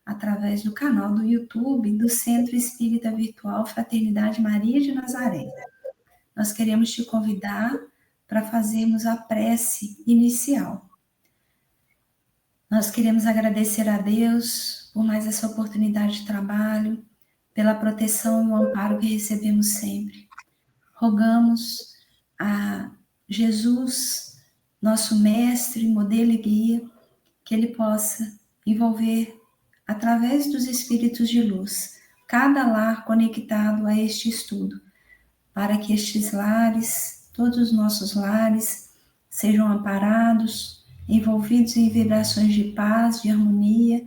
através do canal do YouTube do Centro Espírita Virtual Fraternidade Maria de Nazaré. Nós queremos te convidar para fazermos a prece inicial. Nós queremos agradecer a Deus por mais essa oportunidade de trabalho, pela proteção e o amparo que recebemos sempre. Rogamos a Jesus, nosso mestre, modelo e guia, que Ele possa envolver, através dos espíritos de luz, cada lar conectado a este estudo, para que estes lares, todos os nossos lares, sejam amparados, envolvidos em vibrações de paz, de harmonia,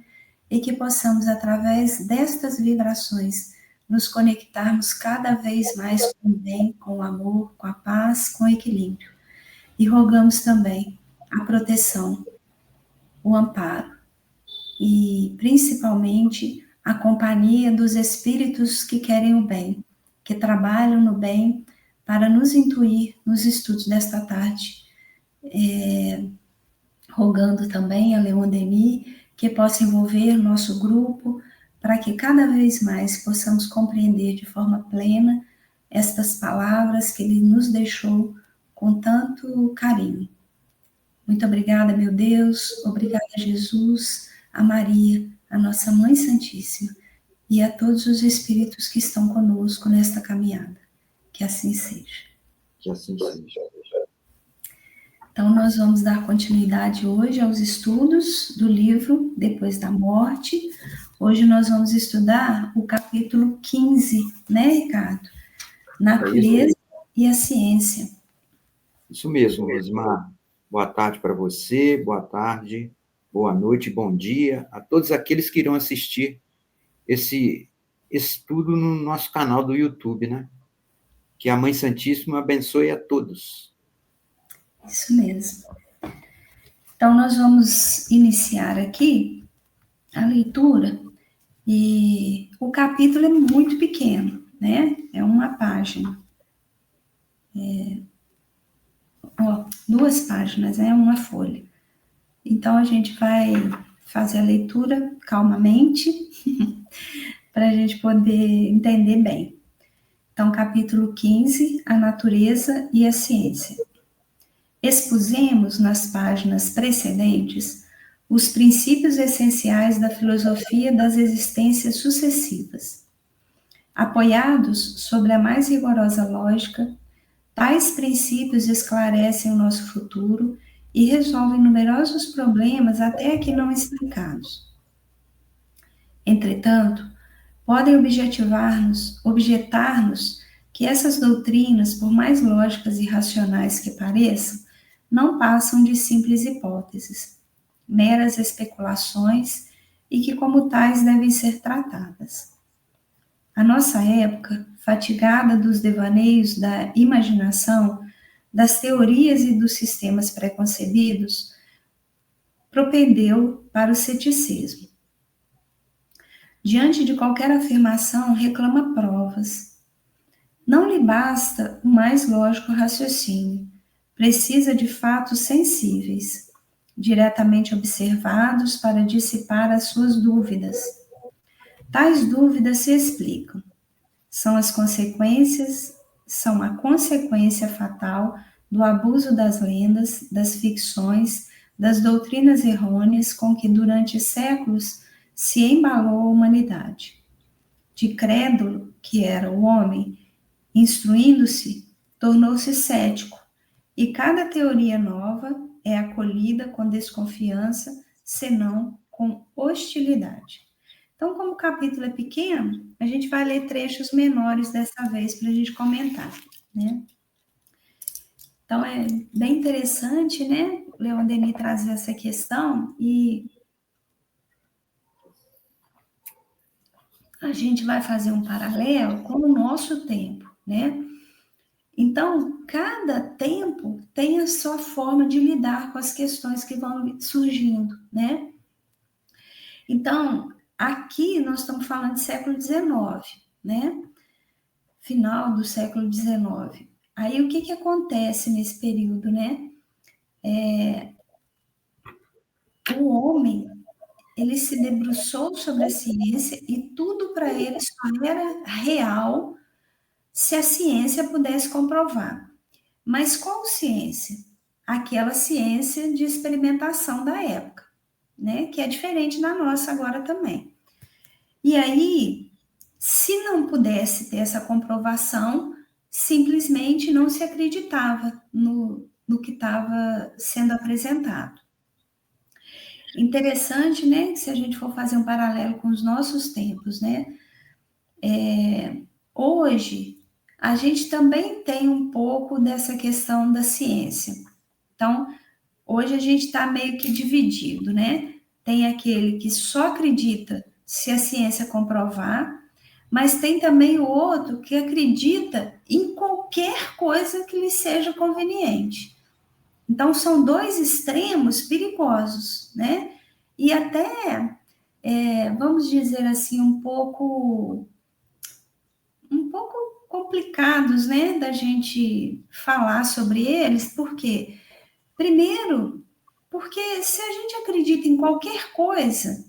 e que possamos, através destas vibrações, nos conectarmos cada vez mais com o bem, com o amor, com a paz, com o equilíbrio. E rogamos também a proteção, o amparo e, principalmente, a companhia dos espíritos que querem o bem, que trabalham no bem para nos intuir nos estudos desta tarde. Rogando também a Leon Denis que possa envolver nosso grupo para que cada vez mais possamos compreender de forma plena estas palavras que ele nos deixou com tanto carinho. Muito obrigada, meu Deus, obrigada, Jesus, a Maria, a nossa Mãe Santíssima, e a todos os espíritos que estão conosco nesta caminhada. Que assim seja. Que assim seja. Então, nós vamos dar continuidade hoje aos estudos do livro Depois da Morte. Hoje nós vamos estudar o capítulo 15, né, Ricardo? Natureza e a ciência. Isso mesmo, Rosmar. Boa tarde para você, boa tarde, boa noite, bom dia a todos aqueles que irão assistir esse estudo no nosso canal do YouTube, né? Que a Mãe Santíssima abençoe a todos. Isso mesmo. Então, nós vamos iniciar aqui a leitura, e o capítulo é muito pequeno, né? É uma página. 2 páginas, é uma folha. Então, a gente vai fazer a leitura calmamente, para a gente poder entender bem. Então, capítulo 15, a natureza e a ciência. Expusemos nas páginas precedentes os princípios essenciais da filosofia das existências sucessivas. Apoiados sobre a mais rigorosa lógica, tais princípios esclarecem o nosso futuro e resolvem numerosos problemas até aqui não explicados. Entretanto, podem objetar-nos que essas doutrinas, por mais lógicas e racionais que pareçam, não passam de simples hipóteses, meras especulações e que, como tais, devem ser tratadas. A nossa época, fatigada dos devaneios da imaginação, das teorias e dos sistemas preconcebidos, propendeu para o ceticismo. Diante de qualquer afirmação, reclama provas. Não lhe basta o mais lógico raciocínio, precisa de fatos sensíveis, diretamente observados para dissipar as suas dúvidas. Tais dúvidas se explicam. São a consequência fatal do abuso das lendas, das ficções, das doutrinas errôneas com que durante séculos se embalou a humanidade. De crédulo que era o homem, instruindo-se, tornou-se cético, e cada teoria nova é acolhida com desconfiança, senão com hostilidade. Então, como o capítulo é pequeno, a gente vai ler trechos menores dessa vez para a gente comentar, né? Então, é bem interessante, né, Leon Denis trazer essa questão, e a gente vai fazer um paralelo com o nosso tempo, né? Então, cada tempo tem a sua forma de lidar com as questões que vão surgindo, né? Então, aqui nós estamos falando de século XIX, né? Final do século XIX. Aí, o que acontece nesse período, né? O homem, ele se debruçou sobre a ciência e tudo para ele só era real se a ciência pudesse comprovar. Mas qual ciência? Aquela ciência de experimentação da época, né? Que é diferente da nossa agora também. E aí, se não pudesse ter essa comprovação, simplesmente não se acreditava no que estava sendo apresentado. Interessante, né? Se a gente for fazer um paralelo com os nossos tempos, né? Hoje, a gente também tem um pouco dessa questão da ciência. Então, hoje a gente está meio que dividido, né? Tem aquele que só acredita se a ciência comprovar, mas tem também o outro que acredita em qualquer coisa que lhe seja conveniente. Então, são dois extremos perigosos, né? E até, vamos dizer assim, um pouco complicados, né, da gente falar sobre eles, porque, primeiro, porque se a gente acredita em qualquer coisa,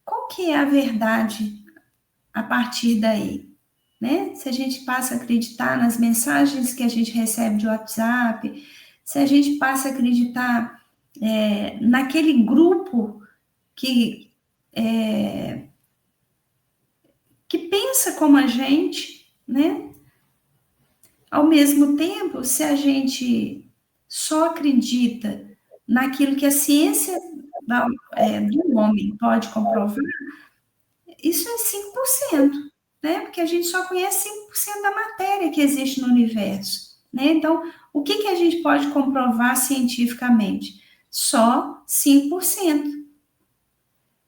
qual que é a verdade a partir daí? Né? Se a gente passa a acreditar nas mensagens que a gente recebe de WhatsApp, se a gente passa a acreditar naquele grupo que, que pensa como a gente, né? Ao mesmo tempo, se a gente só acredita naquilo que a ciência do homem pode comprovar, isso é 5%, né? Porque a gente só conhece 5% da matéria que existe no universo, né? Então, o que a gente pode comprovar cientificamente? Só 5%.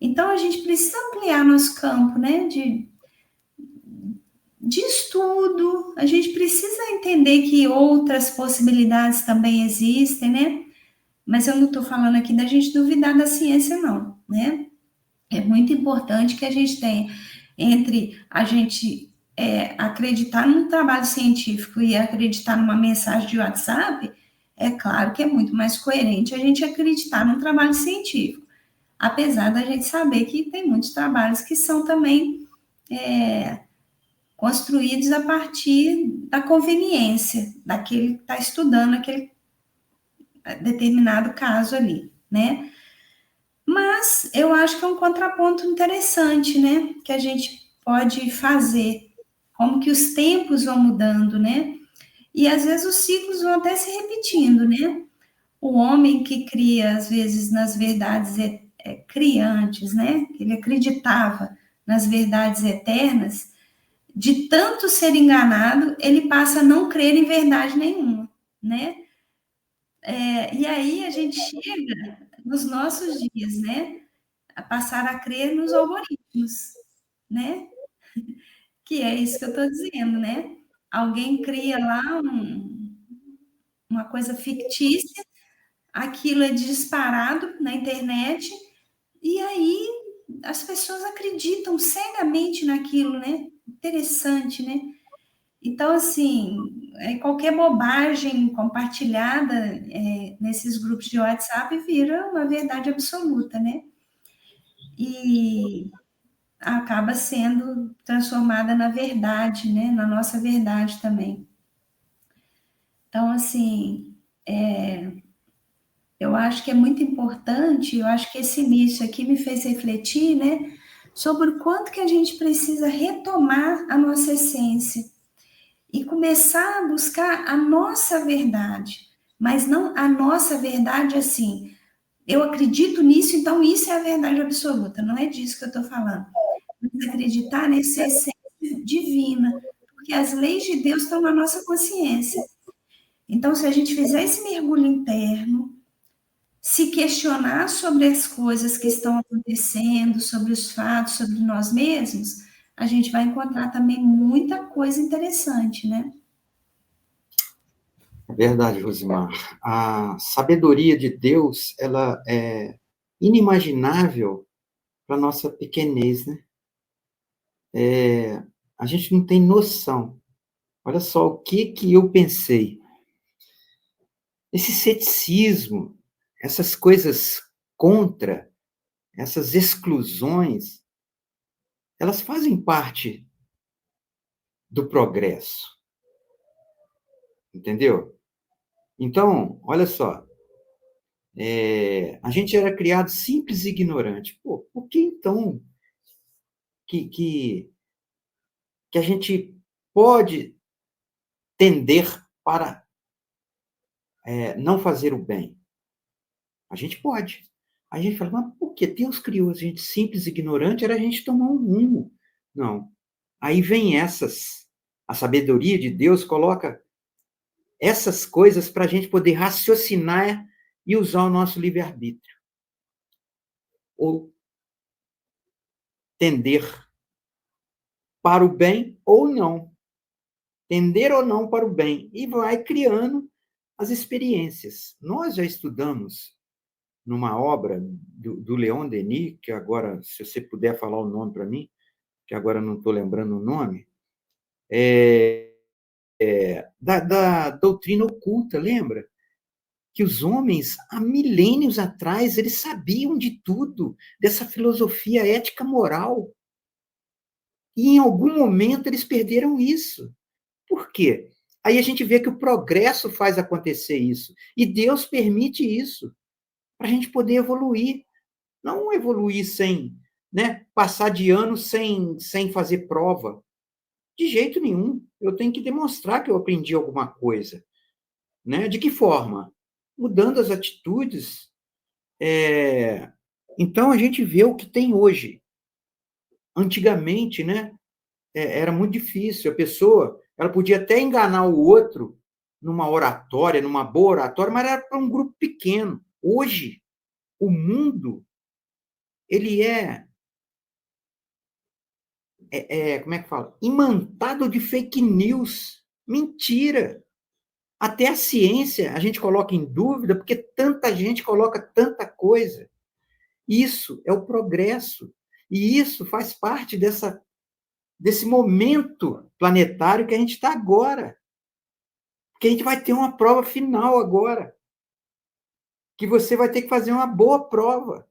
Então, a gente precisa ampliar nosso campo, né? De estudo, a gente precisa entender que outras possibilidades também existem, né? Mas eu não estou falando aqui da gente duvidar da ciência, não, né? É muito importante que a gente tenha entre a gente acreditar num trabalho científico e acreditar numa mensagem de WhatsApp, é claro que é muito mais coerente a gente acreditar num trabalho científico, apesar da gente saber que tem muitos trabalhos que são também construídos a partir da conveniência daquele que está estudando aquele determinado caso ali, né? Mas eu acho que é um contraponto interessante, né? Que a gente pode fazer, como que os tempos vão mudando, né? E às vezes os ciclos vão até se repetindo, né? O homem que cria, às vezes, nas verdades criantes, né? Ele acreditava nas verdades eternas, de tanto ser enganado, ele passa a não crer em verdade nenhuma, né? E aí a gente chega nos nossos dias, né? A passar a crer nos algoritmos, né? Que é isso que eu estou dizendo, né? Alguém cria lá uma coisa fictícia, aquilo é disparado na internet, e aí as pessoas acreditam cegamente naquilo, né? Interessante, né? Então, assim, qualquer bobagem compartilhada nesses grupos de WhatsApp vira uma verdade absoluta, né? E acaba sendo transformada na verdade, né? Na nossa verdade também. Então, assim, eu acho que é muito importante, eu acho que esse início aqui me fez refletir, né? Sobre o quanto que a gente precisa retomar a nossa essência e começar a buscar a nossa verdade, mas não a nossa verdade assim, eu acredito nisso, então isso é a verdade absoluta, não é disso que eu estou falando. Mas acreditar nessa essência divina, porque as leis de Deus estão na nossa consciência. Então, se a gente fizer esse mergulho interno, se questionar sobre as coisas que estão acontecendo, sobre os fatos, sobre nós mesmos, a gente vai encontrar também muita coisa interessante, né? É verdade, Rosimar. A sabedoria de Deus, ela é inimaginável para nossa pequenez, né? A gente não tem noção. Olha só o que eu pensei. Esse ceticismo, essas coisas contra, essas exclusões, elas fazem parte do progresso. Entendeu? Então, olha só, a gente era criado simples e ignorante. Pô, por que então que a gente pode tender para não fazer o bem? A gente pode. A gente fala, mas por que Deus criou a gente simples e ignorante? Era a gente tomar um rumo. Não. Aí vem a sabedoria de Deus coloca essas coisas para a gente poder raciocinar e usar o nosso livre-arbítrio. Ou tender para o bem ou não. Tender ou não para o bem. E vai criando as experiências. Nós já estudamos numa obra do Leon Denis, que agora, se você puder falar o nome para mim, que agora não estou lembrando o nome, da doutrina oculta, lembra? Que os homens, há milênios atrás, eles sabiam de tudo, dessa filosofia ética moral. E em algum momento eles perderam isso. Por quê? Aí a gente vê que o progresso faz acontecer isso. E Deus permite isso, para a gente poder evoluir. Não evoluir sem, né, passar de ano sem fazer prova. De jeito nenhum. Eu tenho que demonstrar que eu aprendi alguma coisa. Né? De que forma? Mudando as atitudes. Então, a gente vê o que tem hoje. Antigamente, né, era muito difícil. A pessoa ela podia até enganar o outro numa oratória, numa boa oratória, mas era para um grupo pequeno. Hoje, o mundo ele como é que fala? Imantado de fake news. Mentira. Até a ciência a gente coloca em dúvida porque tanta gente coloca tanta coisa. Isso é o progresso. E isso faz parte desse momento planetário que a gente está agora. Porque a gente vai ter uma prova final agora. Que você vai ter que fazer uma boa prova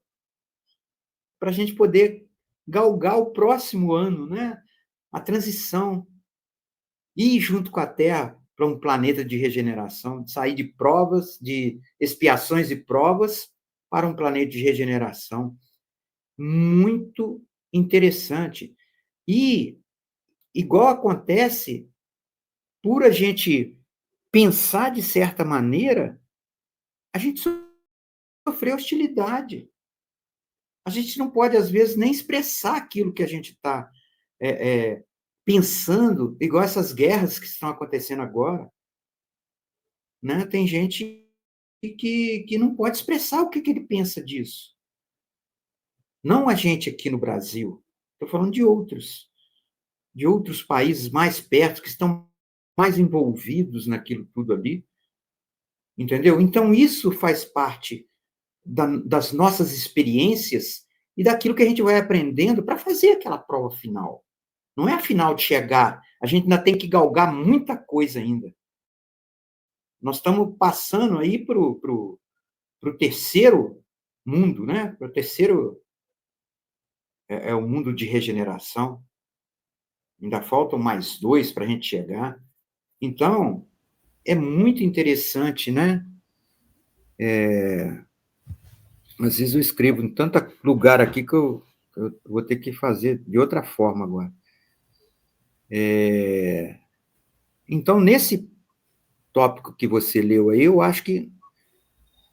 para a gente poder galgar o próximo ano, né? A transição. Ir junto com a Terra para um planeta de regeneração, sair de provas, de expiações e provas, para um planeta de regeneração. Muito interessante. E, igual acontece, por a gente pensar de certa maneira, a gente sofreu hostilidade. A gente não pode, às vezes, nem expressar aquilo que a gente está pensando, igual essas guerras que estão acontecendo agora. Né? Tem gente que não pode expressar o que ele pensa disso. Não a gente aqui no Brasil, estou falando de outros países mais perto, que estão mais envolvidos naquilo tudo ali. Entendeu? Então, isso faz parte das nossas experiências e daquilo que a gente vai aprendendo para fazer aquela prova final. Não é a final de chegar, a gente ainda tem que galgar muita coisa ainda. Nós estamos passando aí para o terceiro mundo, né? Para o terceiro o mundo de regeneração. Ainda faltam mais 2 para a gente chegar. Então, é muito interessante, né? Às vezes eu escrevo em tanto lugar aqui que eu vou ter que fazer de outra forma agora. Então, nesse tópico que você leu aí, eu acho que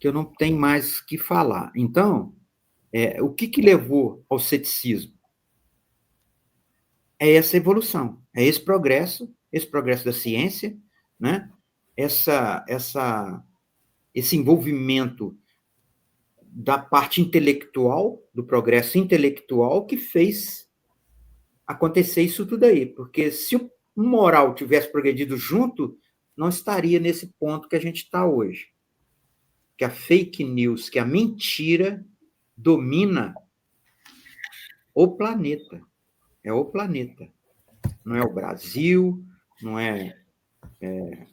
eu não tenho mais o que falar. Então, o que levou ao ceticismo? É essa evolução, é esse progresso da ciência, né? Esse envolvimento da parte intelectual, do progresso intelectual, que fez acontecer isso tudo aí. Porque se o moral tivesse progredido junto, não estaria nesse ponto que a gente está hoje. Que a fake news, que a mentira domina o planeta. É o planeta. Não é o Brasil, não é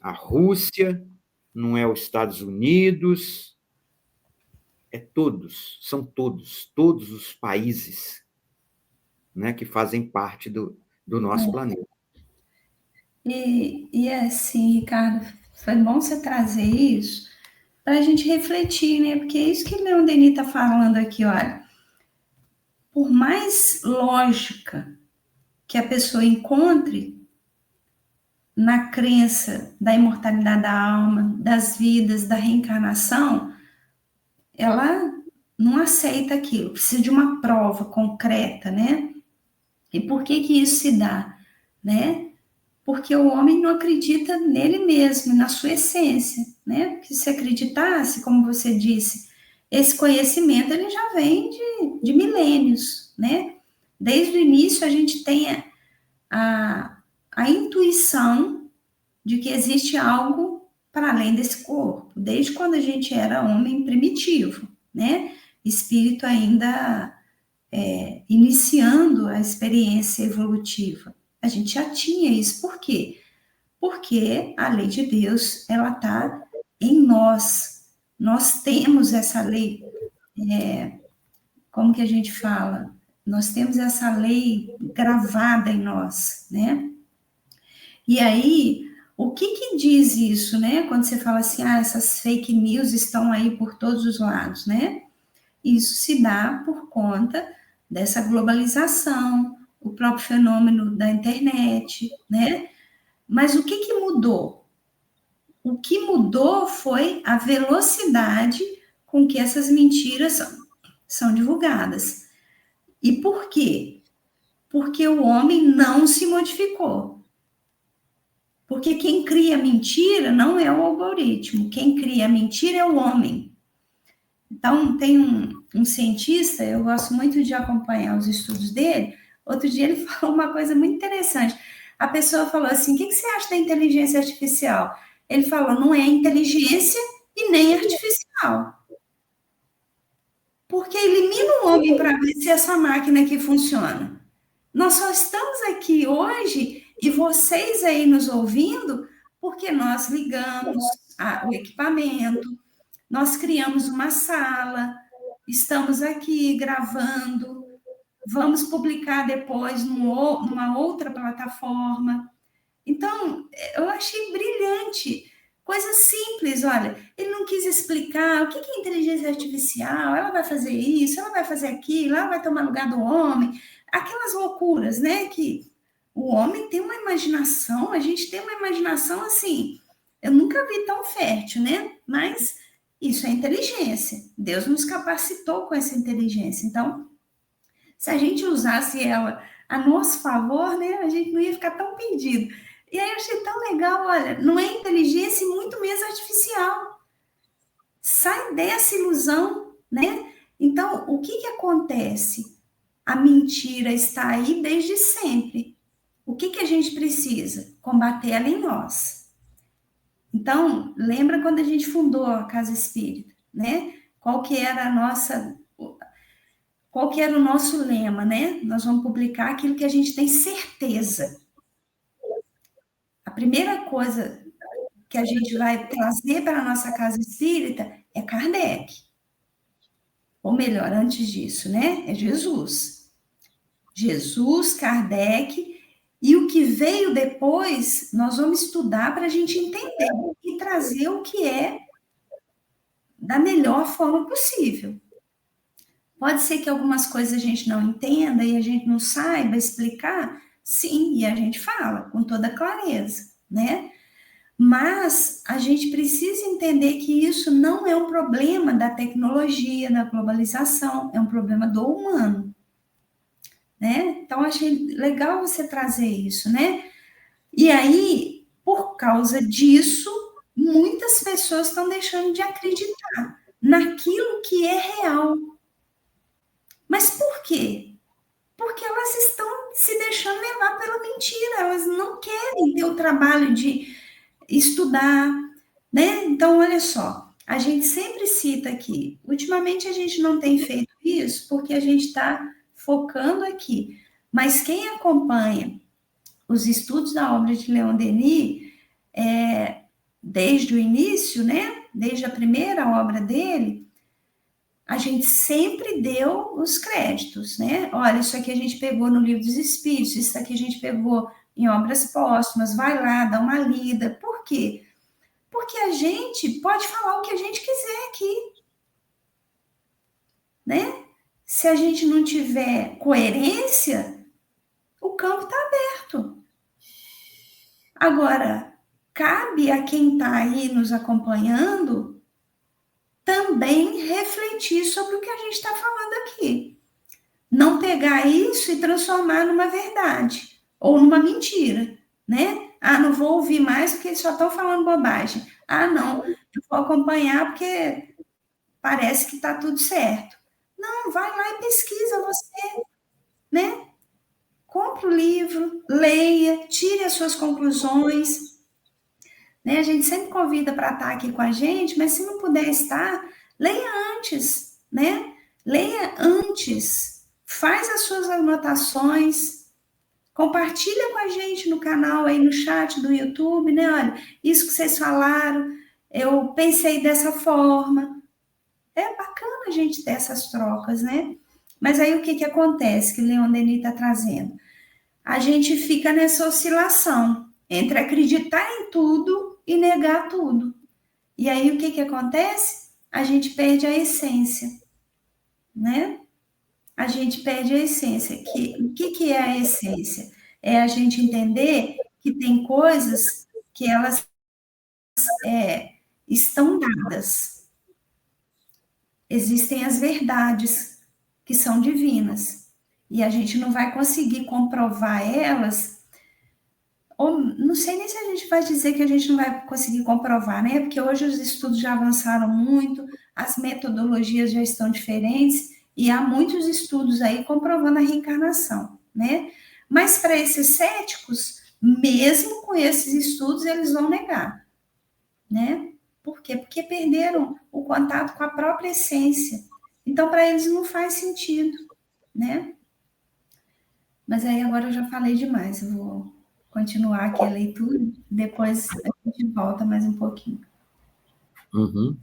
a Rússia, não é os Estados Unidos, são todos os países, né, que fazem parte do nosso planeta. E assim, Ricardo, foi bom você trazer isso para a gente refletir, né? Porque é isso que o Leon Denis está falando aqui, olha. Por mais lógica que a pessoa encontre na crença da imortalidade da alma, das vidas, da reencarnação, ela não aceita aquilo, precisa de uma prova concreta, né? E por que que isso se dá, né? Porque o homem não acredita nele mesmo, na sua essência, né? Porque se acreditasse, como você disse, esse conhecimento ele já vem de milênios, né? Desde o início a gente tem a intuição de que existe algo para além desse corpo, desde quando a gente era homem primitivo, né? Espírito ainda iniciando a experiência evolutiva. A gente já tinha isso. Por quê? Porque a lei de Deus, ela está em nós. Nós temos essa lei, como que a gente fala? Nós temos essa lei gravada em nós, né? E aí, o que que diz isso, né? Quando você fala assim, essas fake news estão aí por todos os lados, né? Isso se dá por conta dessa globalização, o próprio fenômeno da internet, né? Mas o que que mudou? O que mudou foi a velocidade com que essas mentiras são divulgadas. E por quê? Porque o homem não se modificou. Porque quem cria mentira não é o algoritmo, quem cria mentira é o homem. Então, tem um cientista, eu gosto muito de acompanhar os estudos dele. Outro dia ele falou uma coisa muito interessante. A pessoa falou assim: o que você acha da inteligência artificial? Ele falou: não é inteligência e nem artificial. Porque elimina o homem para ver se essa máquina aqui funciona. Nós só estamos aqui hoje e vocês aí nos ouvindo porque nós ligamos o equipamento, nós criamos uma sala, estamos aqui gravando, vamos publicar depois numa outra plataforma. Então, eu achei brilhante. Coisa simples, olha, ele não quis explicar o que é inteligência artificial, ela vai fazer isso, ela vai fazer aquilo, ela vai tomar lugar do homem, aquelas loucuras, né, que o homem tem uma imaginação, a gente tem uma imaginação assim, eu nunca vi tão fértil, né, mas isso é inteligência, Deus nos capacitou com essa inteligência, então, se a gente usasse ela a nosso favor, né, a gente não ia ficar tão perdido. E aí eu achei tão legal, olha, não é inteligência e muito menos artificial. Sai dessa ilusão, né? Então, o que que acontece? A mentira está aí desde sempre. O que que a gente precisa? Combater ela em nós. Então, lembra quando a gente fundou a Casa Espírita, né? Qual que era o nosso lema, né? Nós vamos publicar aquilo que a gente tem certeza. A primeira coisa que a gente vai trazer para a nossa casa espírita é Kardec. Ou melhor, antes disso, né? É Jesus. Jesus, Kardec, e o que veio depois, nós vamos estudar para a gente entender e trazer o que é da melhor forma possível. Pode ser que algumas coisas a gente não entenda e a gente não saiba explicar, sim, e a gente fala com toda clareza, né? Mas a gente precisa entender que isso não é um problema da tecnologia, da globalização, é um problema do humano, né? Então, achei legal você trazer isso, né? E aí, por causa disso, muitas pessoas estão deixando de acreditar naquilo que é real. Mas por quê? Porque elas estão se deixando levar pela mentira, elas não querem ter o trabalho de estudar, né? Então, olha só, a gente sempre cita aqui, ultimamente a gente não tem feito isso porque a gente está focando aqui, mas quem acompanha os estudos da obra de Leon Denis, desde o início, né? Desde a primeira obra dele, a gente sempre deu os créditos, né? Olha, isso aqui a gente pegou no Livro dos Espíritos, isso aqui a gente pegou em Obras Póstumas, vai lá, dá uma lida. Por quê? Porque a gente pode falar o que a gente quiser aqui, né? Se a gente não tiver coerência, o campo está aberto. Agora, cabe a quem está aí nos acompanhando também refletir sobre o que a gente está falando aqui. Não pegar isso e transformar numa verdade ou numa mentira, né? Ah, não vou ouvir mais porque eles só estão falando bobagem. Ah, não, eu vou acompanhar porque parece que está tudo certo. Não, vai lá e pesquisa você, né? Compre o livro, leia, tire as suas conclusões, né? A gente sempre convida para estar aqui com a gente, mas se não puder estar, leia antes, né? Leia antes, faz as suas anotações, compartilha com a gente no canal aí no chat do YouTube, né? Olha, isso que vocês falaram, eu pensei dessa forma. É bacana a gente ter essas trocas, né? Mas aí o que acontece que Leon Denis está trazendo? A gente fica nessa oscilação entre acreditar em tudo e negar tudo. E aí o que acontece? A gente perde a essência, né? A gente perde a essência. O que é a essência? É a gente entender que tem coisas que elas estão dadas. Existem as verdades que são divinas. E a gente não vai conseguir comprovar elas, ou não sei nem se a gente vai dizer que a gente não vai conseguir comprovar, né? Porque hoje os estudos já avançaram muito, as metodologias já estão diferentes, e há muitos estudos aí comprovando a reencarnação, né? Mas para esses céticos, mesmo com esses estudos, eles vão negar, né? Por quê? Porque perderam o contato com a própria essência. Então, para eles não faz sentido, né? Mas aí agora eu já falei demais, eu vou continuar aqui a leitura, depois a gente volta mais um pouquinho. Uhum.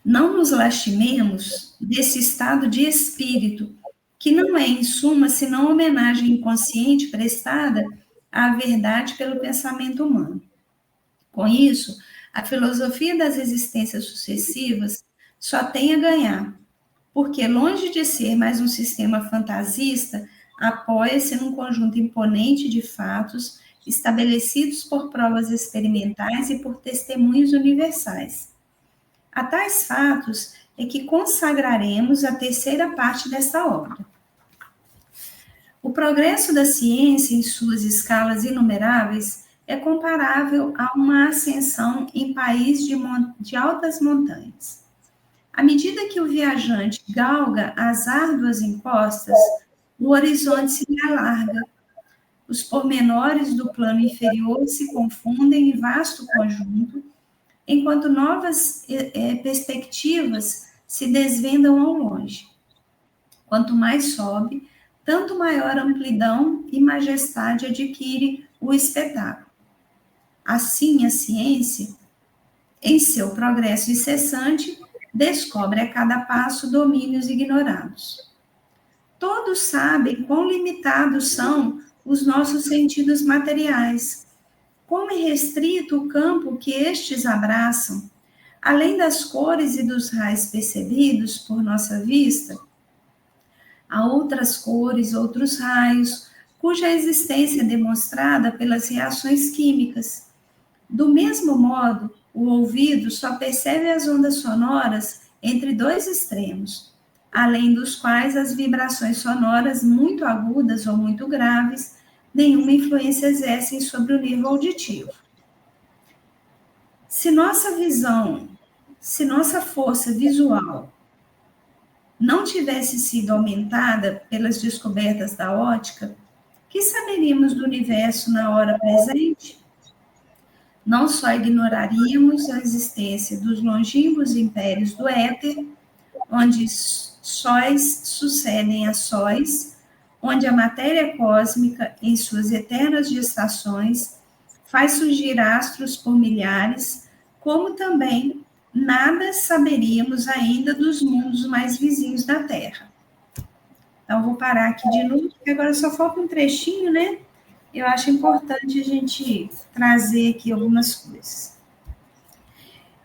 Não nos lastimemos desse estado de espírito, que não é, em suma, senão homenagem inconsciente prestada à verdade pelo pensamento humano. Com isso, a filosofia das existências sucessivas só tem a ganhar, porque, longe de ser mais um sistema fantasista, apoia-se num conjunto imponente de fatos estabelecidos por provas experimentais e por testemunhos universais. A tais fatos é que consagraremos a terceira parte desta obra. O progresso da ciência em suas escalas inumeráveis é comparável a uma ascensão em país de altas montanhas. À medida que o viajante galga as árduas encostas, o horizonte se alarga. Os pormenores do plano inferior se confundem em vasto conjunto, enquanto novas perspectivas se desvendam ao longe. Quanto mais sobe, tanto maior amplidão e majestade adquire o espetáculo. Assim, a ciência, em seu progresso incessante, descobre a cada passo domínios ignorados. Todos sabem quão limitados são os nossos sentidos materiais, como é restrito o campo que estes abraçam, além das cores e dos raios percebidos por nossa vista, há outras cores, outros raios, cuja existência é demonstrada pelas reações químicas. Do mesmo modo, o ouvido só percebe as ondas sonoras entre dois extremos, além dos quais as vibrações sonoras muito agudas ou muito graves nenhuma influência exercem sobre o nível auditivo. Se nossa visão, se nossa força visual não tivesse sido aumentada pelas descobertas da óptica, que saberíamos do universo na hora presente? Não só ignoraríamos a existência dos longínquos impérios do éter, onde sóis sucedem a sóis, onde a matéria cósmica, em suas eternas gestações, faz surgir astros por milhares, como também nada saberíamos ainda dos mundos mais vizinhos da Terra. Então, vou parar aqui de novo, porque agora só falta um trechinho, né? Eu acho importante a gente trazer aqui algumas coisas.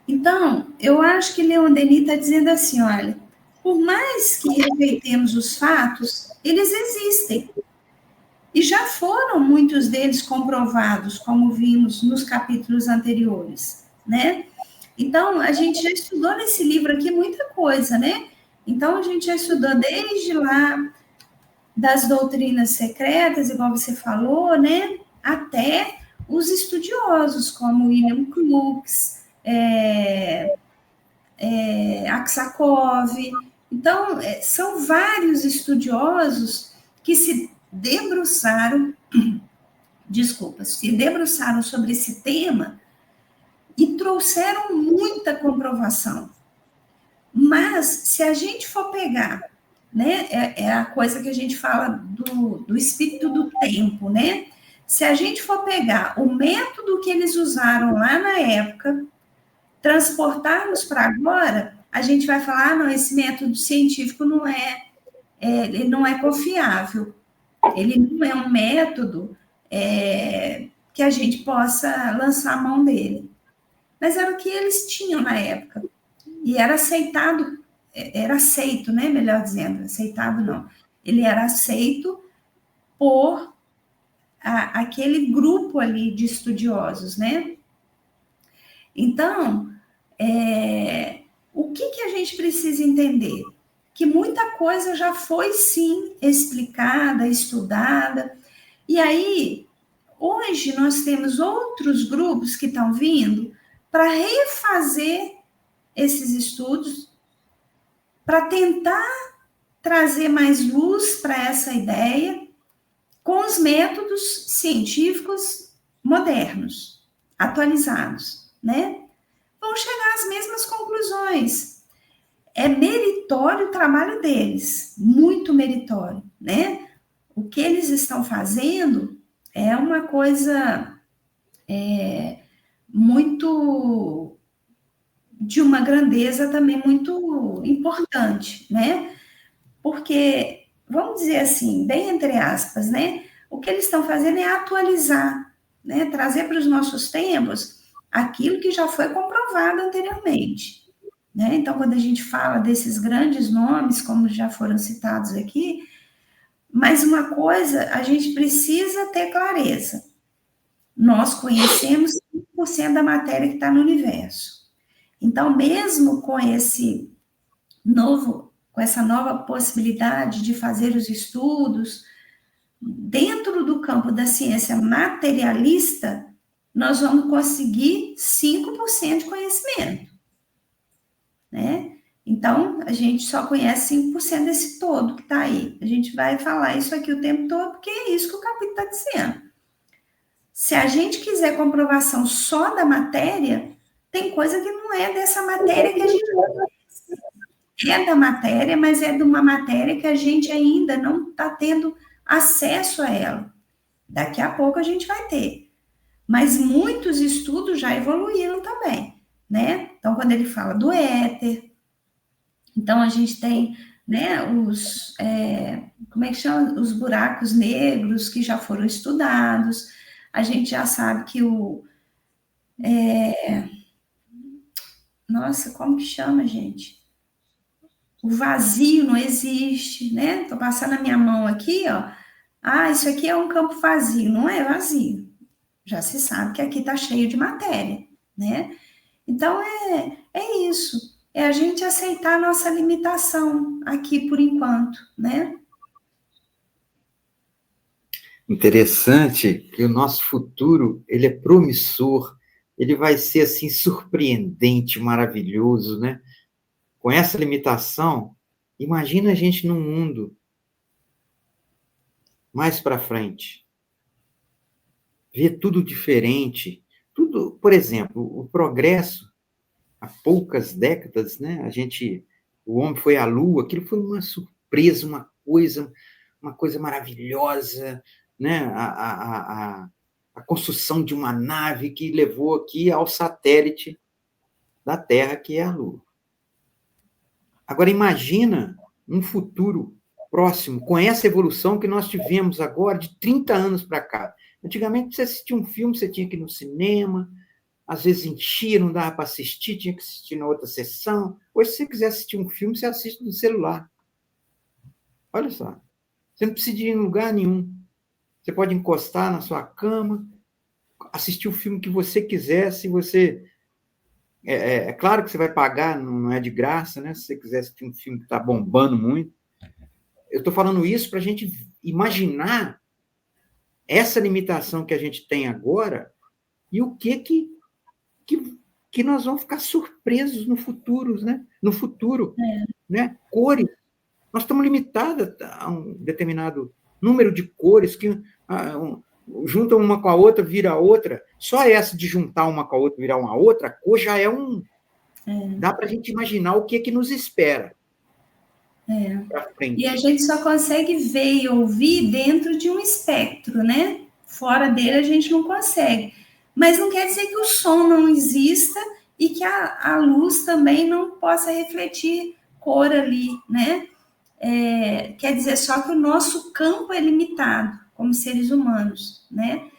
Então, eu acho que Leon Denis está dizendo assim, olha, por mais que rejeitemos os fatos, eles existem. E já foram muitos deles comprovados, como vimos nos capítulos anteriores, né? Então, a gente já estudou nesse livro aqui muita coisa, né? Então, a gente já estudou desde lá das doutrinas secretas, igual você falou, né? Até os estudiosos, como William Crookes, Aksakov. Então, são vários estudiosos que se debruçaram sobre esse tema e trouxeram muita comprovação. Mas, se a gente for pegar, né, é a coisa que a gente fala do espírito do tempo, né? Se a gente for pegar o método que eles usaram lá na época, transportarmos para agora, a gente vai falar, não, esse método científico ele não é confiável. Ele não é um método que a gente possa lançar a mão dele. Mas era o que eles tinham na época. E era aceito, né? Melhor dizendo, aceitado não. Ele era aceito por aquele grupo ali de estudiosos, né? Então, o que a gente precisa entender? Que muita coisa já foi, sim, explicada, estudada, e aí, hoje nós temos outros grupos que estão vindo para refazer esses estudos, para tentar trazer mais luz para essa ideia com os métodos científicos modernos, atualizados, né? Vão chegar às mesmas conclusões. É meritório o trabalho deles, muito meritório, né? O que eles estão fazendo é uma coisa muito de uma grandeza também muito importante, né? Porque, vamos dizer assim, bem entre aspas, né? O que eles estão fazendo é atualizar, né? Trazer para os nossos tempos aquilo que já foi comprovado anteriormente, né? Então, quando a gente fala desses grandes nomes, como já foram citados aqui, mas uma coisa a gente precisa ter clareza. Nós conhecemos 5% da matéria que está no universo. Então, mesmo com essa nova possibilidade de fazer os estudos, dentro do campo da ciência materialista, nós vamos conseguir 5% de conhecimento, né? Então, a gente só conhece 5% desse todo que está aí. A gente vai falar isso aqui o tempo todo, porque é isso que o capítulo está dizendo. Se a gente quiser comprovação só da matéria, tem coisa que não é dessa matéria que a gente conhece. É da matéria, mas é de uma matéria que a gente ainda não está tendo acesso a ela. Daqui a pouco a gente vai ter. Mas muitos estudos já evoluíram também, né? Então, quando ele fala do éter, então a gente tem, né, como é que chama? Os buracos negros que já foram estudados. A gente já sabe que nossa, como que chama, gente? O vazio não existe, né? Tô passando a minha mão aqui, ó. Ah, isso aqui é um campo vazio. Não é vazio. Já se sabe que aqui está cheio de matéria, né? Então, é isso. É a gente aceitar a nossa limitação aqui por enquanto, né? Interessante que o nosso futuro, ele é promissor, ele vai ser, assim, surpreendente, maravilhoso, né? Com essa limitação, imagina a gente num mundo mais para frente, ver tudo diferente, tudo, por exemplo, o progresso, há poucas décadas, né? O homem foi à Lua, aquilo foi uma surpresa, uma coisa maravilhosa, né? A construção de uma nave que levou aqui ao satélite, da Terra, que é a Lua. Agora, imagina um futuro próximo, com essa evolução que nós tivemos agora, de 30 anos para cá. Antigamente, você assistia um filme, você tinha que ir no cinema, às vezes enchia, não dava para assistir, tinha que assistir na outra sessão. Hoje, se você quiser assistir um filme, você assiste no celular. Olha só. Você não precisa ir em lugar nenhum. Você pode encostar na sua cama, assistir o filme que você quiser, se você... É claro que você vai pagar, não é de graça, né? Se você quiser assistir um filme que está bombando muito. Eu estou falando isso para a gente imaginar essa limitação que a gente tem agora e o que nós vamos ficar surpresos no futuro, né? No futuro, né? Cores. Nós estamos limitados a um determinado número de cores que juntam uma com a outra, vira outra. Só essa de juntar uma com a outra, virar uma outra cor, já é um... Dá para a gente imaginar o que nos espera. Pra frente. E a gente só consegue ver e ouvir dentro de um espectro, né? Fora dele a gente não consegue. Mas não quer dizer que o som não exista e que a luz também não possa refletir cor ali, né? Quer dizer só que o nosso campo é limitado, como seres humanos, né?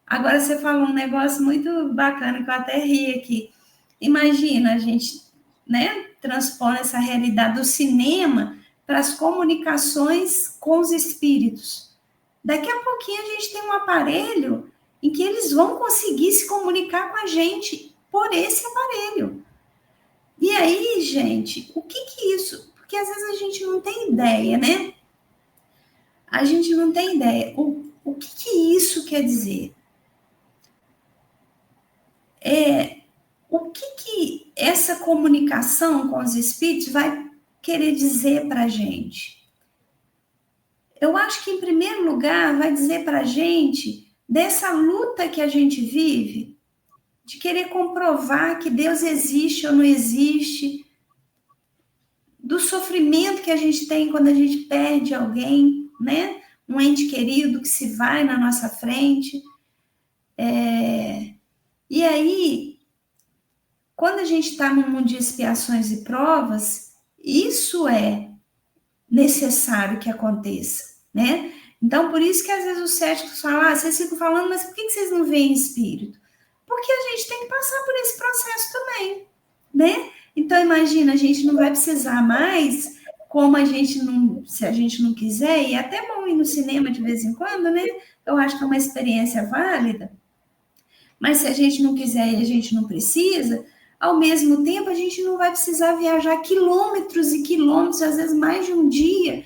Agora você falou um negócio muito bacana que eu até ri aqui. Imagina a gente, né, transpor essa realidade do cinema para as comunicações com os espíritos. Daqui a pouquinho a gente tem um aparelho em que eles vão conseguir se comunicar com a gente por esse aparelho. E aí, gente, o que isso... Porque às vezes a gente não tem ideia, né? A gente não tem ideia. O que isso quer dizer? O que essa comunicação com os espíritos vai querer dizer para a gente? Eu acho que, em primeiro lugar, vai dizer para a gente dessa luta que a gente vive, de querer comprovar que Deus existe ou não existe, do sofrimento que a gente tem quando a gente perde alguém, né? Um ente querido que se vai na nossa frente. E aí, quando a gente está num mundo de expiações e provas, isso é necessário que aconteça, né? Então, por isso que às vezes os céticos falam, vocês ficam falando, mas por que vocês não veem espírito? Porque a gente tem que passar por esse processo também, né? Então, imagina, a gente não vai precisar mais, como a gente não, se a gente não quiser, e é até bom ir no cinema de vez em quando, né? Eu acho que é uma experiência válida, mas se a gente não quiser e a gente não precisa, ao mesmo tempo a gente não vai precisar viajar quilômetros e quilômetros, às vezes mais de um dia,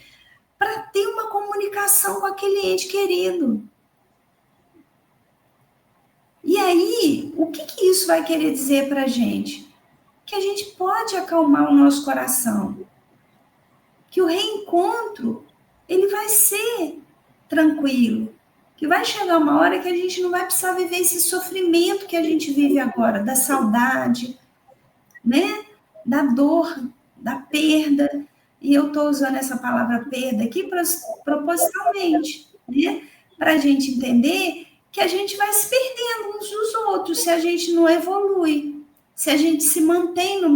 para ter uma comunicação com aquele ente querido. E aí, o que isso vai querer dizer para a gente? Que a gente pode acalmar o nosso coração. Que o reencontro, ele vai ser tranquilo. Que vai chegar uma hora que a gente não vai precisar viver esse sofrimento que a gente vive agora, da saudade, né? Da dor, da perda. E eu estou usando essa palavra perda aqui propositalmente, né? Para a gente entender que a gente vai se perdendo uns dos outros se a gente não evolui, se a gente se mantém na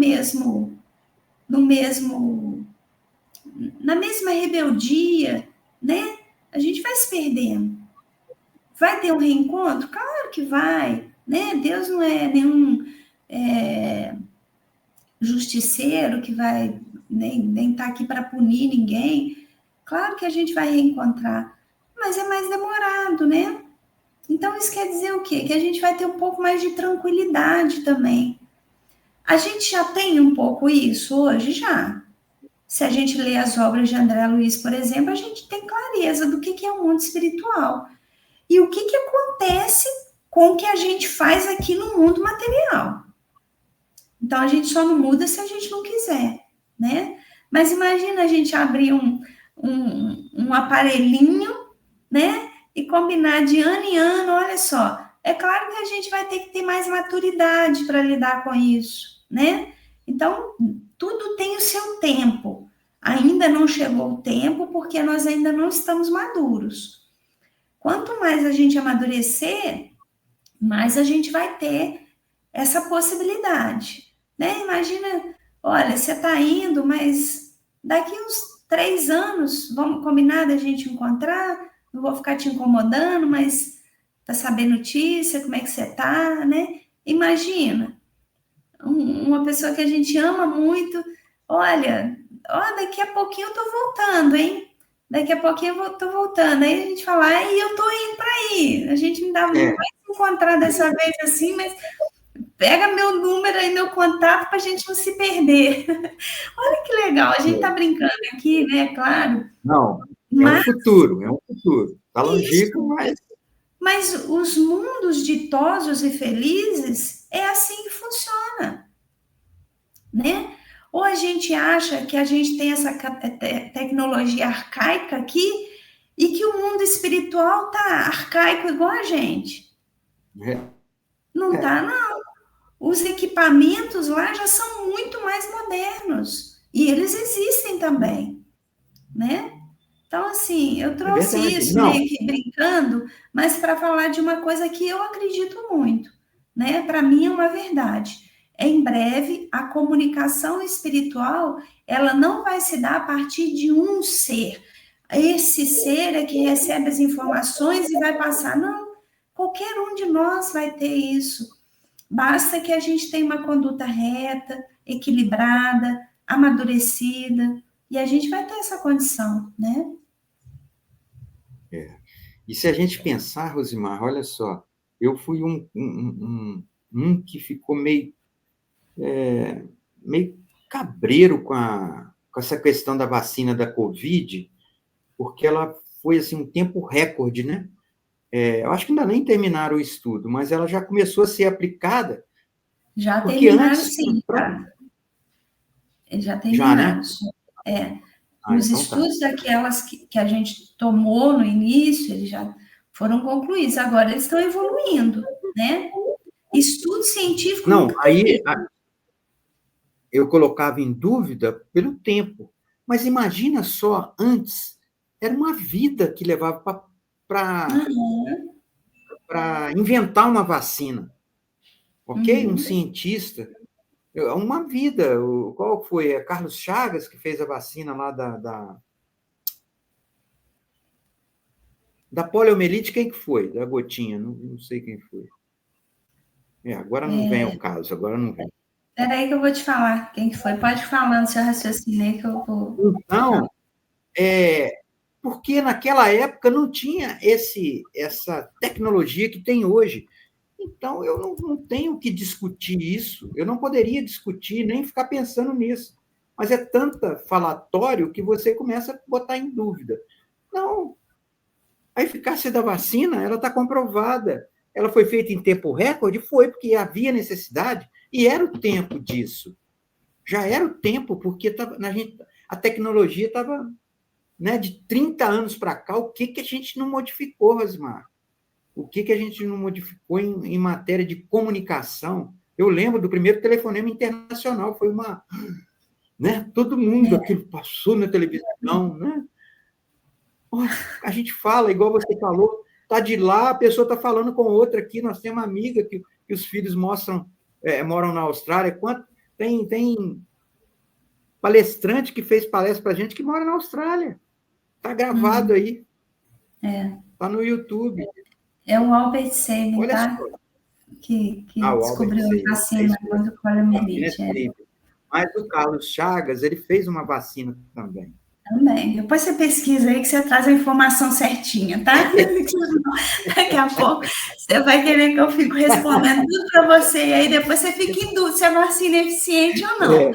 mesma rebeldia, né? A gente vai se perdendo. Vai ter um reencontro? Claro que vai, né? Deus não é nenhum justiceiro que vai nem tá aqui para punir ninguém. Claro que a gente vai reencontrar, mas é mais demorado, né? Então, isso quer dizer o quê? Que a gente vai ter um pouco mais de tranquilidade também. A gente já tem um pouco isso hoje? Já. Se a gente lê as obras de André Luiz, por exemplo, a gente tem clareza do que é o mundo espiritual. E o que acontece com o que a gente faz aqui no mundo material. Então, a gente só não muda se a gente não quiser, né? Mas imagina a gente abrir um aparelhinho, né? E combinar de ano em ano, olha só. É claro que a gente vai ter que ter mais maturidade para lidar com isso, né? Então, tudo tem o seu tempo. Ainda não chegou o tempo, porque nós ainda não estamos maduros. Quanto mais a gente amadurecer, mais a gente vai ter essa possibilidade. né? Imagina, olha, você está indo, mas daqui uns 3 anos, vamos combinar da gente encontrar, não vou ficar te incomodando, mas para saber notícia, como é que você está, né? Imagina, uma pessoa que a gente ama muito, olha, ó, daqui a pouquinho eu tô voltando, hein? Daqui a pouquinho eu tô voltando. Aí a gente fala, ai, eu tô indo para aí. A gente não É, vai se encontrar dessa vez assim, mas pega meu número aí, meu contato, para a gente não se perder. Olha que legal, a gente tá é. brincando aqui, né? Claro, Não, é um mas futuro, é um futuro. Está longínquo, isso, mas mas os mundos ditosos e felizes é assim que funciona, né? Ou a gente acha que a gente tem essa tecnologia arcaica aqui e que o mundo espiritual tá arcaico igual a gente. é, Não é, tá, não. Os equipamentos lá já são muito mais modernos e eles existem também, né? Então, assim, eu é trouxe verdade. isso Não, meio que brincando, mas para falar de uma coisa que eu acredito muito, né? Para mim é uma verdade. Em breve, a comunicação espiritual, ela não vai se dar a partir de um ser. Esse ser é que recebe as informações e vai passar. Não, qualquer um de nós vai ter isso. Basta que a gente tenha uma conduta reta, equilibrada, amadurecida, e a gente vai ter essa condição, né? é. E se a gente pensar, Rosimar, olha só, eu fui um que ficou meio cabreiro com essa questão da vacina da Covid, porque ela foi assim, um tempo recorde, né? Eu acho que ainda nem terminaram o estudo, mas ela já começou a ser aplicada, Já porque terminaram, antes, sim, cara. Eles já já, terminaram. né? É, Ah, os então tá. estudos daquelas que a gente tomou no início, eles já foram concluídos. Agora eles estão evoluindo, né? Estudo científico Não, nunca aí teve. eu colocava em dúvida pelo tempo. Mas imagina só, antes, era uma vida que levava Uhum, para inventar uma vacina, ok? Um uhum. cientista, uma vida. Qual foi? É Carlos Chagas que fez a vacina lá da poliomielite, quem que foi? Da gotinha, não sei quem foi. Agora não vem ao caso, agora não vem. Peraí que eu vou te falar quem que foi. Pode falar no seu raciocínio aí que eu vou te falar. Então, porque naquela época não tinha essa tecnologia que tem hoje. Então, eu não tenho que discutir isso, eu não poderia discutir, nem ficar pensando nisso. Mas é tanta falatório que você começa a botar em dúvida. Não, a eficácia da vacina, ela está comprovada. Ela foi feita em tempo recorde? Foi, porque havia necessidade, e era o tempo disso. Já era o tempo, porque a tecnologia estava, né, de 30 anos para cá, o que a gente não modificou, Rosmar? O que a gente não modificou em matéria de comunicação? Eu lembro do primeiro telefonema internacional, foi uma. Né, todo mundo, aquilo passou na televisão. Né? A gente fala, igual você falou, tá de lá, a pessoa está falando com outra aqui. Nós temos uma amiga que os filhos moram na Austrália. Tem palestrante que fez palestra para a gente que mora na Austrália. Está gravado Uhum. aí, É, está no YouTube. é o Albert Sabin, Olha tá? só. Que O Albert descobriu a Sabin, é vacina isso mesmo. contra o Vacina é poliomielite. É. sempre. Mas o Carlos Chagas, ele fez uma vacina também. Também. Depois você pesquisa aí que você traz a informação certinha, tá? Daqui a pouco você vai querer que eu fique respondendo tudo para você, e aí depois você fica em dúvida se a vacina é eficiente ou não. É,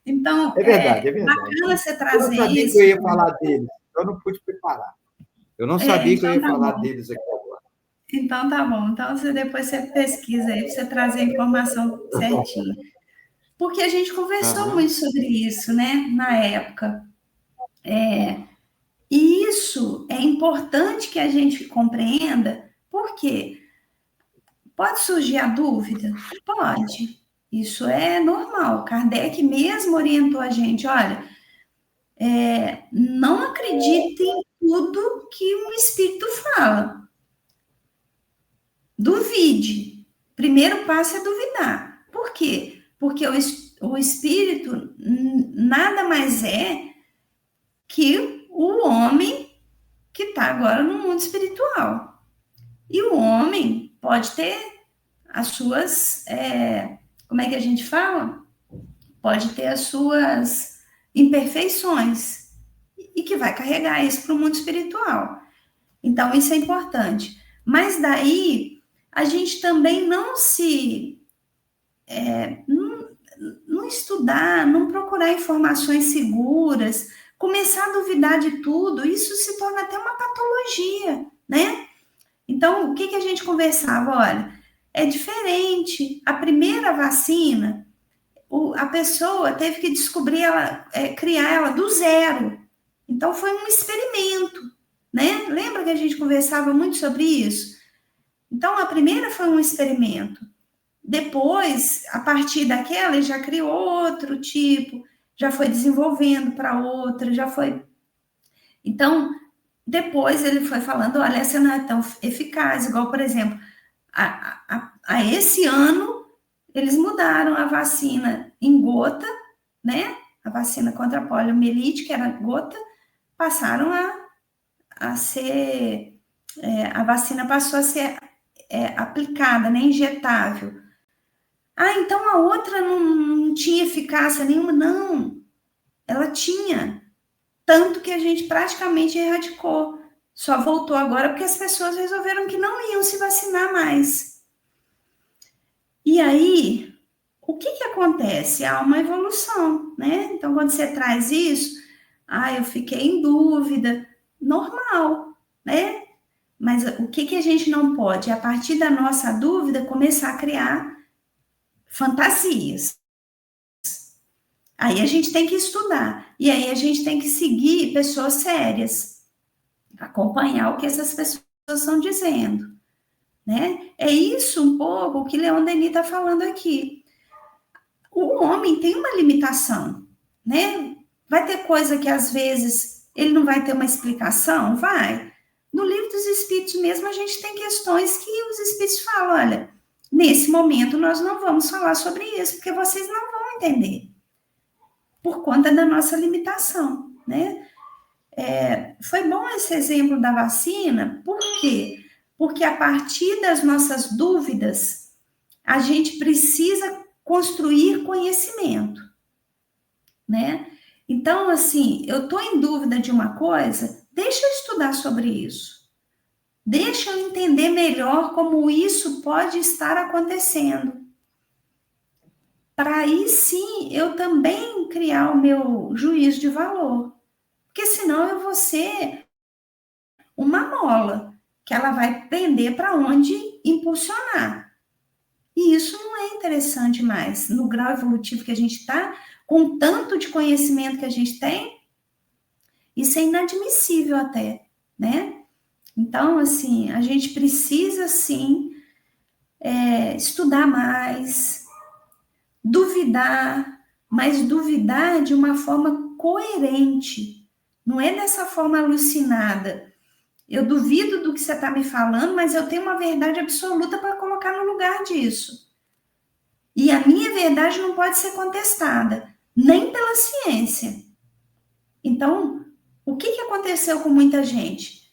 Então, é verdade, é verdade. bacana você Eu não trazer sabia que eu isso. ia falar deles, eu não pude preparar. Eu não sabia que eu Então ia tá falar bom. deles aqui agora. Então tá bom. Então depois você pesquisa aí para você trazer a informação certinha. Porque a gente conversou Aham. muito sobre isso, né, na época. E isso é importante que a gente compreenda, porque pode surgir a dúvida? Pode. Isso é normal. Kardec mesmo orientou a gente: olha, não acredite em tudo que um espírito fala. Duvide. Primeiro passo é duvidar. Por quê? Porque o espírito nada mais é que o homem que está agora no mundo espiritual. E o homem pode ter as suas, como é que a gente fala? Pode ter as suas imperfeições e que vai carregar isso para o mundo espiritual. Então, isso é importante. Mas daí, a gente também não estudar, não procurar informações seguras, começar a duvidar de tudo, isso se torna até uma patologia, né? Então, o que a gente conversava? Olha, é diferente. A primeira vacina, a pessoa teve que descobrir criar ela do zero. Então, foi um experimento, né? Lembra que a gente conversava muito sobre isso? Então, a primeira foi um experimento. Depois, a partir daquela, ele já criou outro tipo, já foi desenvolvendo para outra, já foi. Então, depois ele foi falando: olha, essa não é tão eficaz, igual, por exemplo, a esse ano, eles mudaram a vacina em gota, né? A vacina contra a poliomielite, que era gota, passaram a ser. A vacina passou a ser aplicada, né? Injetável. Então a outra não tinha eficácia nenhuma? Não, ela tinha. Tanto que a gente praticamente erradicou. Só voltou agora porque as pessoas resolveram que não iam se vacinar mais. E aí, o que acontece? Há uma evolução, né? Então, quando você traz isso, eu fiquei em dúvida, normal, né? Mas o que a gente não pode? A partir da nossa dúvida, começar a criar fantasias. Aí a gente tem que estudar. E aí a gente tem que seguir pessoas sérias, acompanhar o que essas pessoas estão dizendo, né? É isso um pouco o que Leon Denis está falando aqui. O homem tem uma limitação, né? Vai ter coisa que às vezes ele não vai ter uma explicação? Vai. No livro dos Espíritos mesmo a gente tem questões que os Espíritos falam: olha, nesse momento nós não vamos falar sobre isso, porque vocês não vão entender, por conta da nossa limitação, né? Foi bom esse exemplo da vacina, por quê? Porque a partir das nossas dúvidas, a gente precisa construir conhecimento, né? Então, assim, eu estou em dúvida de uma coisa, deixa eu estudar sobre isso. Deixa eu entender melhor como isso pode estar acontecendo. Para aí sim eu também criar o meu juízo de valor. Porque senão eu vou ser uma mola, que ela vai pender para onde impulsionar. E isso não é interessante mais. No grau evolutivo que a gente está, com tanto de conhecimento que a gente tem, isso é inadmissível até, né? Então, assim, a gente precisa, sim, estudar mais, duvidar, mas duvidar de uma forma coerente. Não é dessa forma alucinada. Eu duvido do que você está me falando, mas eu tenho uma verdade absoluta para colocar no lugar disso. E a minha verdade não pode ser contestada, nem pela ciência. Então, o que aconteceu com muita gente?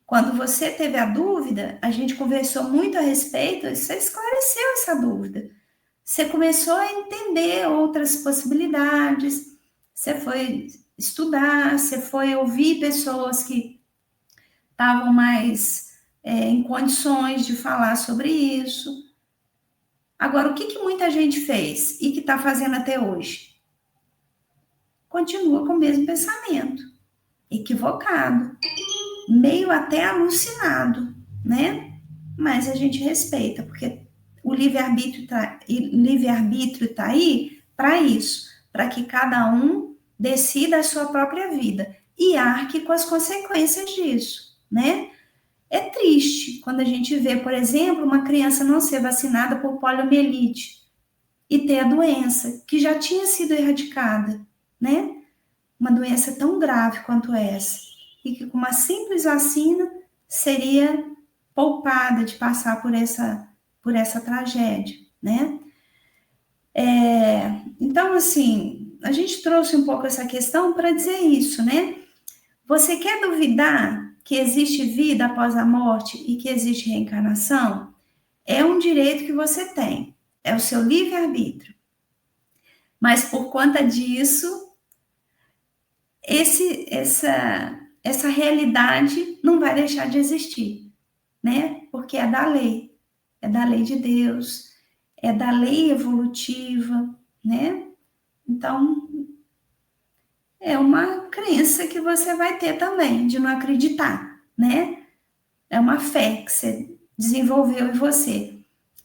Quando você teve a dúvida, a gente conversou muito a respeito, você esclareceu essa dúvida. Você começou a entender outras possibilidades, você foi estudar, você foi ouvir pessoas que estavam mais em condições de falar sobre isso. Agora, o que muita gente fez e que está fazendo até hoje? Continua com o mesmo pensamento, equivocado, meio até alucinado, né? Mas a gente respeita, porque o livre-arbítrio tá aí para isso, para que cada um decida a sua própria vida e arque com as consequências disso, né? É triste quando a gente vê, por exemplo, uma criança não ser vacinada por poliomielite e ter a doença que já tinha sido erradicada, né? Uma doença tão grave quanto essa, e que com uma simples vacina seria poupada de passar por essa tragédia, né? Então, assim, a gente trouxe um pouco essa questão para dizer isso, né? Você quer duvidar que existe vida após a morte e que existe reencarnação? É um direito que você tem, é o seu livre-arbítrio. Mas por conta disso, essa realidade não vai deixar de existir, né? Porque é da lei de Deus, é da lei evolutiva, né? Então, é uma crença que você vai ter também, de não acreditar, né? É uma fé que você desenvolveu em você,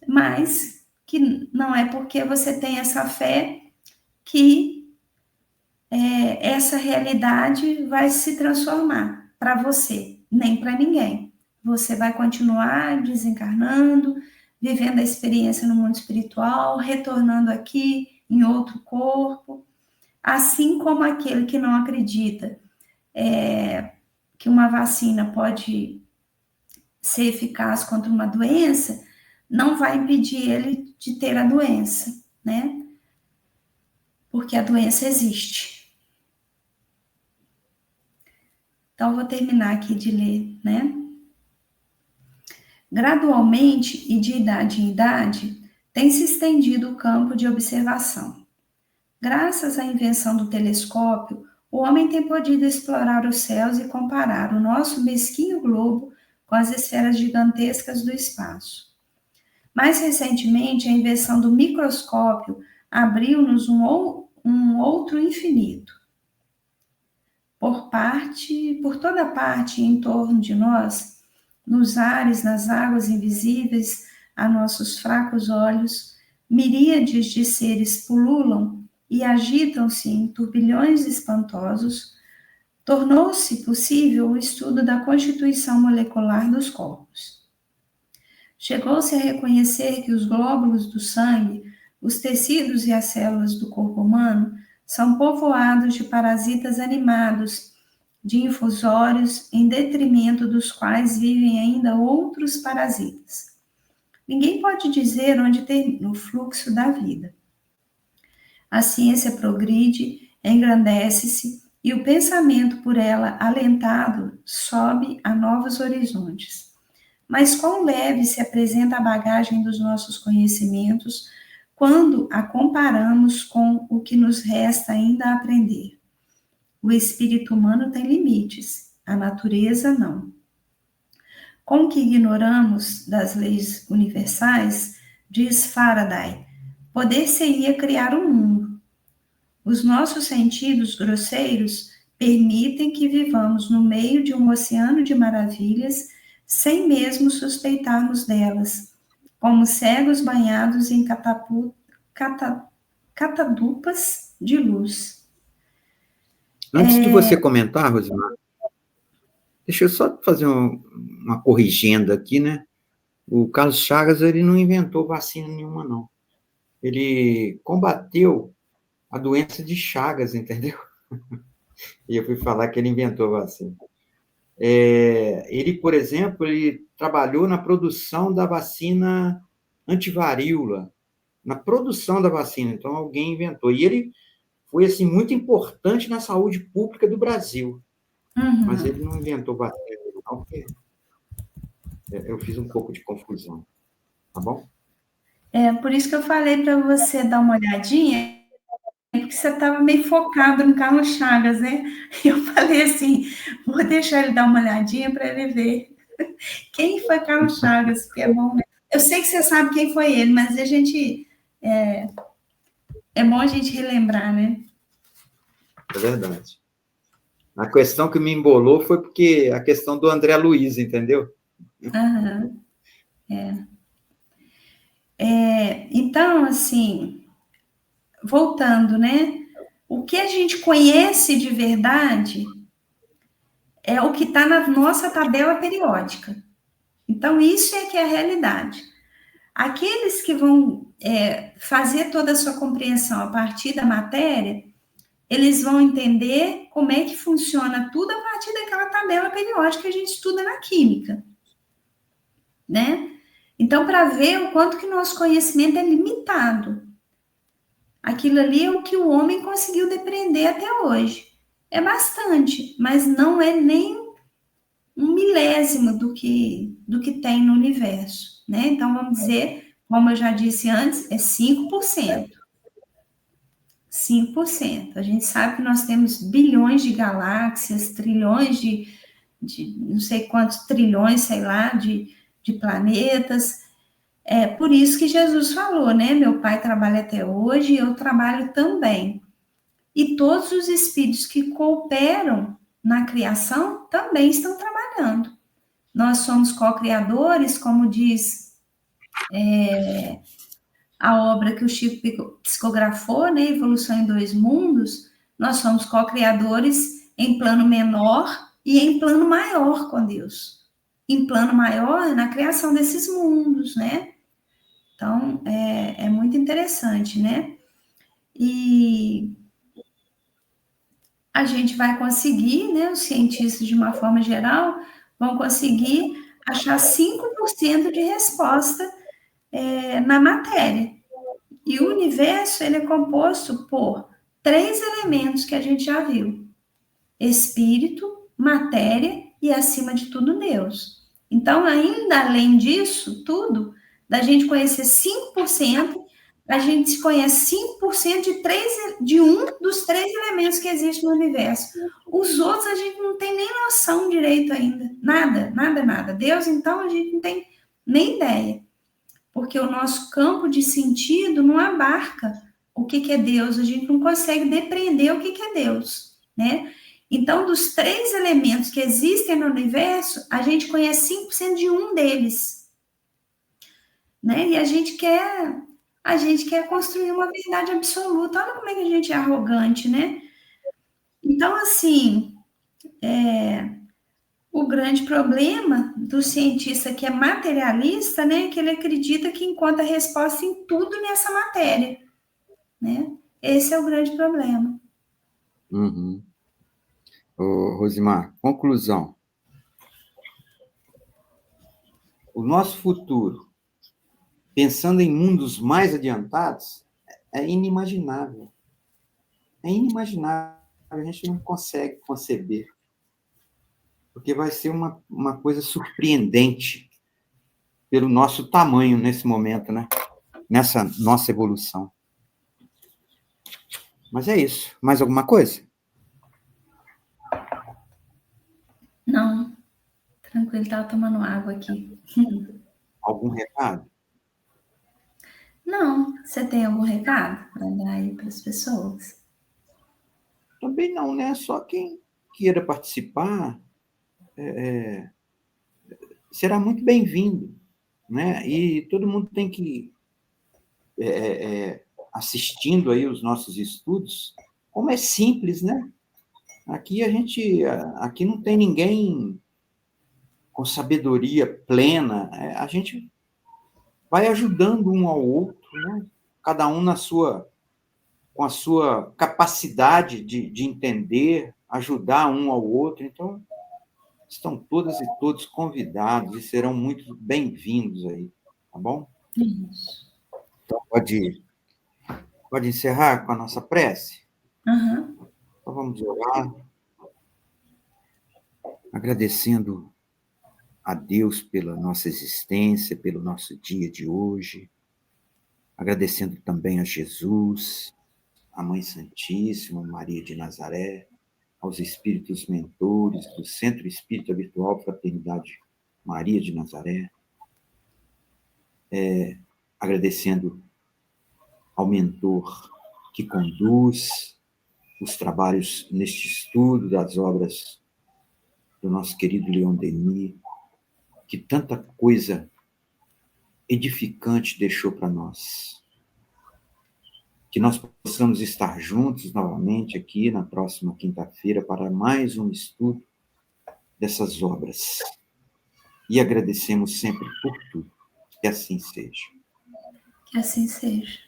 mas que não é porque você tem essa fé que essa realidade vai se transformar para você, nem para ninguém. Você vai continuar desencarnando, vivendo a experiência no mundo espiritual, retornando aqui em outro corpo, assim como aquele que não acredita que uma vacina pode ser eficaz contra uma doença, não vai impedir ele de ter a doença, né? Porque a doença existe. Então, vou terminar aqui de ler, né? Gradualmente e de idade em idade, tem se estendido o campo de observação. Graças à invenção do telescópio, o homem tem podido explorar os céus e comparar o nosso mesquinho globo com as esferas gigantescas do espaço. Mais recentemente, a invenção do microscópio abriu-nos um outro infinito. Por toda parte em torno de nós, nos ares, nas águas invisíveis a nossos fracos olhos, miríades de seres pululam e agitam-se em turbilhões espantosos. Tornou-se possível o estudo da constituição molecular dos corpos. Chegou-se a reconhecer que os glóbulos do sangue, os tecidos e as células do corpo humano são povoados de parasitas animados, de infusórios, em detrimento dos quais vivem ainda outros parasitas. Ninguém pode dizer onde termina o fluxo da vida. A ciência progride, engrandece-se e o pensamento por ela alentado sobe a novos horizontes. Mas quão leve se apresenta a bagagem dos nossos conhecimentos quando a comparamos com o que nos resta ainda a aprender. O espírito humano tem limites, a natureza não. Com o que ignoramos das leis universais, diz Faraday, poder-se-ia criar um mundo. Os nossos sentidos grosseiros permitem que vivamos no meio de um oceano de maravilhas sem mesmo suspeitarmos delas, como cegos banhados em catadupas de luz. Antes de você comentar, Rosimar, deixa eu só fazer uma corrigenda aqui, né? O Carlos Chagas, ele não inventou vacina nenhuma, não. Ele combateu a doença de Chagas, entendeu? E eu fui falar que ele inventou a vacina. Ele, por exemplo, ele trabalhou na produção da vacina antivaríola, na produção da vacina, então alguém inventou. E ele foi, assim, muito importante na saúde pública do Brasil, mas ele não inventou vacina, não, porque eu fiz um pouco de confusão, tá bom? Por isso que eu falei para você dar uma olhadinha, porque você estava meio focado no Carlos Chagas, né? Eu falei assim, vou deixar ele dar uma olhadinha para ele ver quem foi Carlos Chagas, porque é bom, né? Eu sei que você sabe quem foi ele, mas a gente é bom a gente relembrar, né? É verdade. A questão que me embolou foi porque a questão do André Luiz, entendeu? Então, assim, voltando, né? O que a gente conhece de verdade é o que está na nossa tabela periódica. Então, isso é que é a realidade. Aqueles que vão fazer toda a sua compreensão a partir da matéria, eles vão entender como é que funciona tudo a partir daquela tabela periódica que a gente estuda na química, né? Então, para ver o quanto que nosso conhecimento é limitado. Aquilo ali é o que o homem conseguiu depreender até hoje. É bastante, mas não é nem um milésimo do que tem no universo, né? Então, vamos dizer, como eu já disse antes, é 5%. 5%. A gente sabe que nós temos bilhões de galáxias, trilhões de não sei quantos trilhões, sei lá, de planetas. É por isso que Jesus falou, né? Meu pai trabalha até hoje e eu trabalho também. E todos os espíritos que cooperam na criação também estão trabalhando. Nós somos co-criadores, como diz a obra que o Chico psicografou, né, Evolução em Dois Mundos, nós somos co-criadores em plano menor e em plano maior com Deus. Em plano maior, na criação desses mundos, né? Então, é muito interessante, né? E a gente vai conseguir, né, os cientistas, de uma forma geral, vão conseguir achar 5% de resposta na matéria. E o universo, ele é composto por 3 elementos que a gente já viu: espírito, matéria e, acima de tudo, Deus. Então, ainda além disso tudo, da gente conhecer 5%, a gente conhece 5% de um dos 3 elementos que existem no universo. Os outros a gente não tem nem noção direito ainda. Nada, nada, nada. Deus, então, a gente não tem nem ideia. Porque o nosso campo de sentido não abarca o que é Deus. A gente não consegue depreender o que é Deus, né? Então, dos 3 elementos que existem no universo, a gente conhece 5% de um deles, né? E a gente quer construir uma verdade absoluta. Olha como é que a gente é arrogante, né? Então, assim, o grande problema do cientista que é materialista, né, é que ele acredita que encontra resposta em tudo nessa matéria, né? Esse é o grande problema. Uhum. Ô, Rosimar, conclusão. O nosso futuro, pensando em mundos mais adiantados, é inimaginável. É inimaginável. A gente não consegue conceber. Porque vai ser uma coisa surpreendente pelo nosso tamanho nesse momento, né? Nessa nossa evolução. Mas é isso. Mais alguma coisa? Não, tranquilo, estava tomando água aqui. Algum recado? Não, você tem algum recado para dar aí para as pessoas? Também não, né? Só quem queira participar será muito bem-vindo, né? E todo mundo tem que assistindo aí os nossos estudos, como é simples, né? Aqui não tem ninguém com sabedoria plena, a gente vai ajudando um ao outro, né? Cada um com a sua capacidade de entender, ajudar um ao outro. Então, estão todas e todos convidados e serão muito bem-vindos aí, tá bom? Isso. Então, pode encerrar com a nossa prece? Uhum. Então, vamos orar, agradecendo a Deus pela nossa existência, pelo nosso dia de hoje, agradecendo também a Jesus, a Mãe Santíssima, Maria de Nazaré, aos espíritos mentores do Centro Espírita Virtual Fraternidade Maria de Nazaré, agradecendo ao mentor que conduz os trabalhos neste estudo das obras do nosso querido Leon Denis, que tanta coisa edificante deixou para nós. Que nós possamos estar juntos novamente aqui na próxima quinta-feira para mais um estudo dessas obras. E agradecemos sempre por tudo. Que assim seja. Que assim seja.